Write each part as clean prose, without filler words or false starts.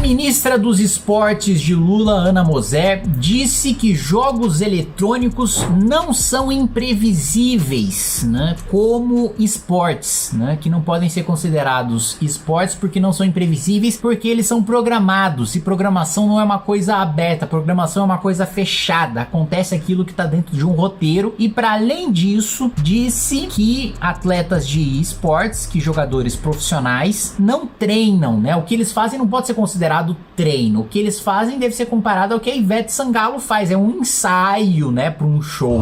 ministra dos Esportes de Lula, Ana Mosé, disse que jogos eletrônicos não são imprevisíveis, né, como esportes, né, que não podem ser considerados esportes porque não são imprevisíveis, porque eles são programados, e programação não é uma coisa aberta, programação é uma coisa fechada, acontece aquilo que está dentro de um roteiro. E para além disso, disse que atletas de esportes, que jogadores profissionais, não treinam, né, o que eles fazem não pode ser considerado treino. O que eles fazem deve ser comparado ao que a Ivete Sangalo faz, é um ensaio, né, para um show.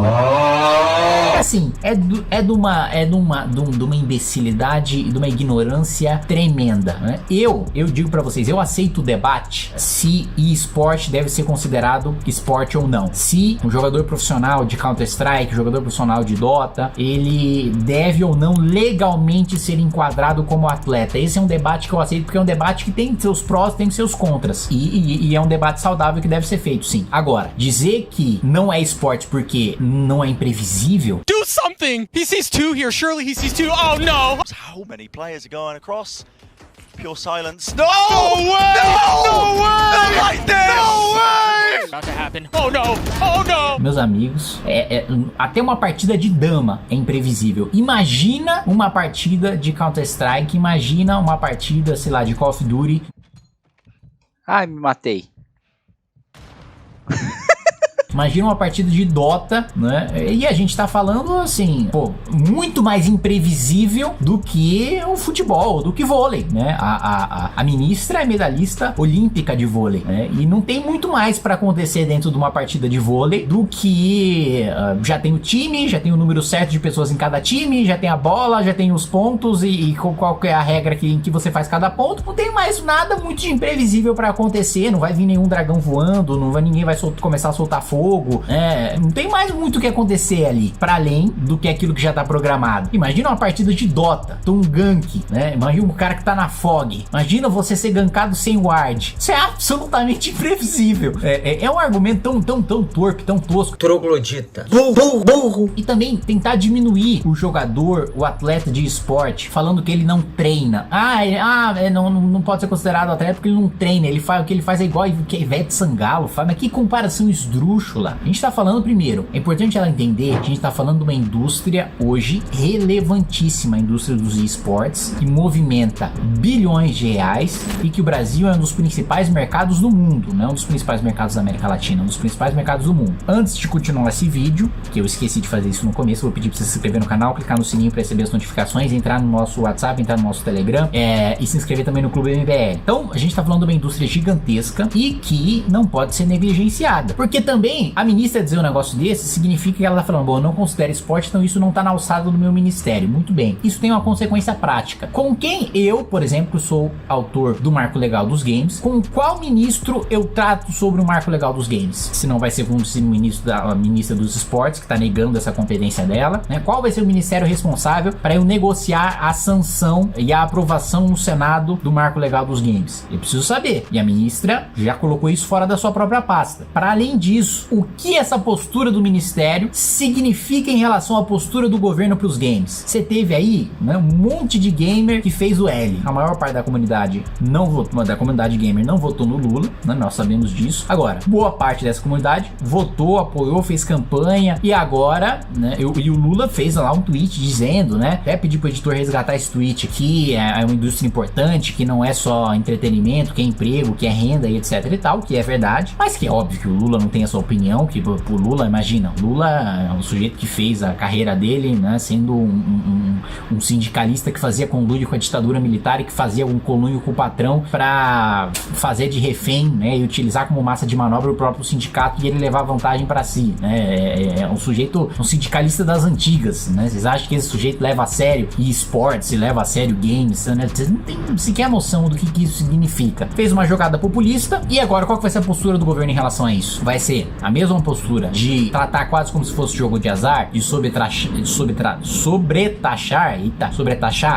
Assim, é de uma imbecilidade e de uma ignorância tremenda, né? Eu digo para vocês, eu aceito o debate se esporte deve ser considerado esporte ou não. Se um jogador profissional de Counter-Strike, jogador profissional de Dota, ele deve ou não legalmente ser enquadrado como atleta. Esse é um debate que eu aceito, porque é um debate que tem seus prós, tem seus contras, e é um debate saudável que deve ser feito, sim. Agora, dizer que não é esporte porque não é imprevisível... Do something! He sees two here, surely he sees two. Oh no! How many players are going across? Pure silence. No! No way! No way! Not like this! No way! About to happen. Oh no! Oh no! Meus amigos, até uma partida de dama é imprevisível. Imagina uma partida de Counter-Strike, imagina uma partida, sei lá, de Call of Duty. Ai, me matei. Imagina uma partida de Dota, né? E a gente tá falando assim, pô, muito mais imprevisível do que o futebol, do que vôlei, né? A ministra é medalhista olímpica de vôlei, né? E não tem muito mais pra acontecer dentro de uma partida de vôlei do que já tem o time, já tem o número certo de pessoas em cada time, já tem a bola, já tem os pontos e qual é a regra em que você faz cada ponto. Não tem mais nada muito de imprevisível pra acontecer, não vai vir nenhum dragão voando, ninguém vai começar a soltar fogo, não tem mais muito o que acontecer ali, para além do que aquilo que já tá programado. Imagina uma partida de Dota, um gank, né? Imagina um cara que tá na Fog, imagina você ser gankado sem ward. Isso é absolutamente imprevisível. É um argumento tão torpe, tão tosco. Troglodita. Burro. E também tentar diminuir o jogador, o atleta de esporte, falando que ele não treina. Não pode ser considerado atleta porque ele não treina. O que ele faz é igual que a Ivete Sangalo faz. Mas que comparação esdrúxula. A gente tá falando, primeiro, é importante ela entender que a gente tá falando de uma indústria hoje relevantíssima, a indústria dos esportes, que movimenta bilhões de reais e que o Brasil é um dos principais mercados do mundo, não é um dos principais mercados da América Latina, é um dos principais mercados do mundo. Antes de continuar esse vídeo, que eu esqueci de fazer isso no começo, eu vou pedir pra você se inscrever no canal, clicar no sininho pra receber as notificações, entrar no nosso WhatsApp, entrar no nosso Telegram e se inscrever também no Clube MBL. Então, a gente tá falando de uma indústria gigantesca e que não pode ser negligenciada, porque também a ministra dizer um negócio desse significa que ela tá falando, bom, eu não considero esporte, então isso não tá na alçada do meu ministério. Muito bem, isso tem uma consequência prática. Com quem eu, por exemplo, sou autor do Marco Legal dos Games, com qual ministro eu trato sobre o Marco Legal dos Games? Se não vai ser com o ministro da ministra dos Esportes, que tá negando essa competência dela, né? Qual vai ser o ministério responsável para eu negociar a sanção e a aprovação no Senado do Marco Legal dos Games? Eu preciso saber. E a ministra já colocou isso fora da sua própria pasta. Para além disso, o que essa postura do ministério significa em relação à postura do governo para os games? Você teve aí, né, um monte de gamer que fez o L. A maior parte da comunidade gamer não votou no Lula, né, nós sabemos disso. Agora, boa parte dessa comunidade votou, apoiou, fez campanha e agora, né, e o Lula fez lá um tweet dizendo, né, até pedir pro editor resgatar esse tweet aqui, é uma indústria importante, que não é só entretenimento, que é emprego, que é renda e etc e tal, que é verdade, mas que é óbvio que o Lula não tem a sua opinião, que pro Lula, imagina, o Lula é um sujeito que fez a carreira dele, né, sendo um sindicalista que fazia conluio com a ditadura militar e que fazia um conluio com o patrão para fazer de refém, né, e utilizar como massa de manobra o próprio sindicato e ele levar vantagem para si, né, é um sujeito, um sindicalista das antigas, né, vocês acham que esse sujeito leva a sério esportes, leva a sério games, né, vocês não tem sequer noção do que isso significa. Fez uma jogada populista e agora qual que vai ser a postura do governo em relação a isso? Vai ser a mesma postura de tratar quase como se fosse jogo de azar, de sobretaxar,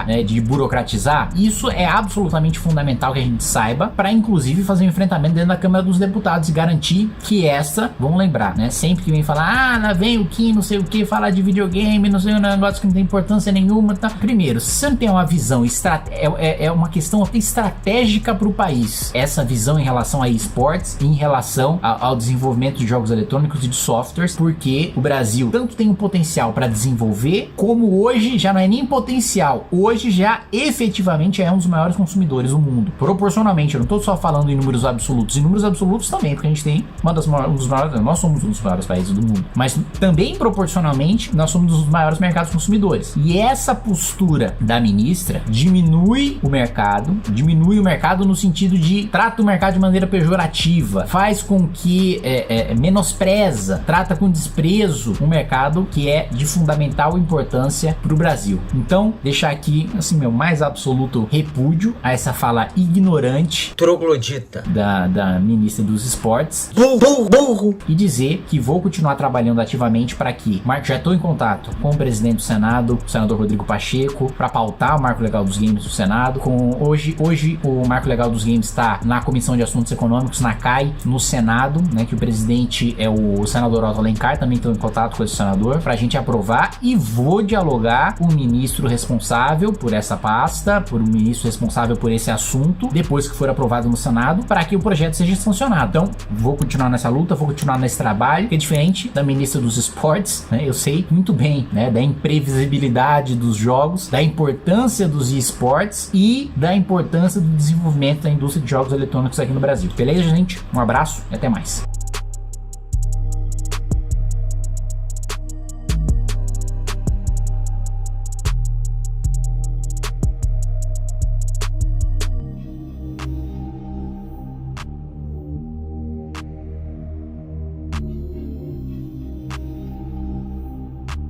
né, de burocratizar, isso é absolutamente fundamental que a gente saiba para inclusive fazer um enfrentamento dentro da Câmara dos Deputados e garantir que vamos lembrar, né, sempre que vem falar, lá vem o Kim, não sei o que, falar de videogame, não sei, um negócio que não tem importância nenhuma, tá? Primeiro, se você não tem uma visão, é uma questão até estratégica para o país, essa visão em relação a esportes, em relação ao desenvolvimento de jogos eletrônicos e de softwares, porque o Brasil tanto tem um potencial para desenvolver, como hoje já não é nem potencial, hoje já efetivamente é um dos maiores consumidores do mundo, proporcionalmente. Eu não estou só falando em números absolutos, em números absolutos também, porque a gente tem nós somos um dos maiores países do mundo, mas também proporcionalmente nós somos um dos maiores mercados consumidores. E essa postura da ministra diminui o mercado no sentido de trata o mercado de maneira pejorativa, faz com que menospreza, trata com desprezo um mercado que é de fundamental importância para o Brasil. Então, deixar aqui assim meu mais absoluto repúdio a essa fala ignorante, troglodita da ministra dos esportes, burro, e dizer que vou continuar trabalhando ativamente para que já estou em contato com o presidente do Senado, o senador Rodrigo Pacheco, para pautar o Marco Legal dos Games do Senado. Hoje o Marco Legal dos Games está na Comissão de Assuntos Econômicos, na CAI, no Senado, né, que o presidente é o senador Otto Alencar, também estou em contato com esse senador, para a gente aprovar, e vou dialogar com o ministro responsável por essa pasta, por um ministro responsável por esse assunto, depois que for aprovado no Senado, para que o projeto seja sancionado. Então, vou continuar nessa luta, vou continuar nesse trabalho, que é diferente da ministra dos esportes, né? Eu sei muito bem, né, da imprevisibilidade dos jogos, da importância dos esportes e da importância do desenvolvimento da indústria de jogos eletrônicos aqui no Brasil. Beleza, gente? Um abraço e até mais.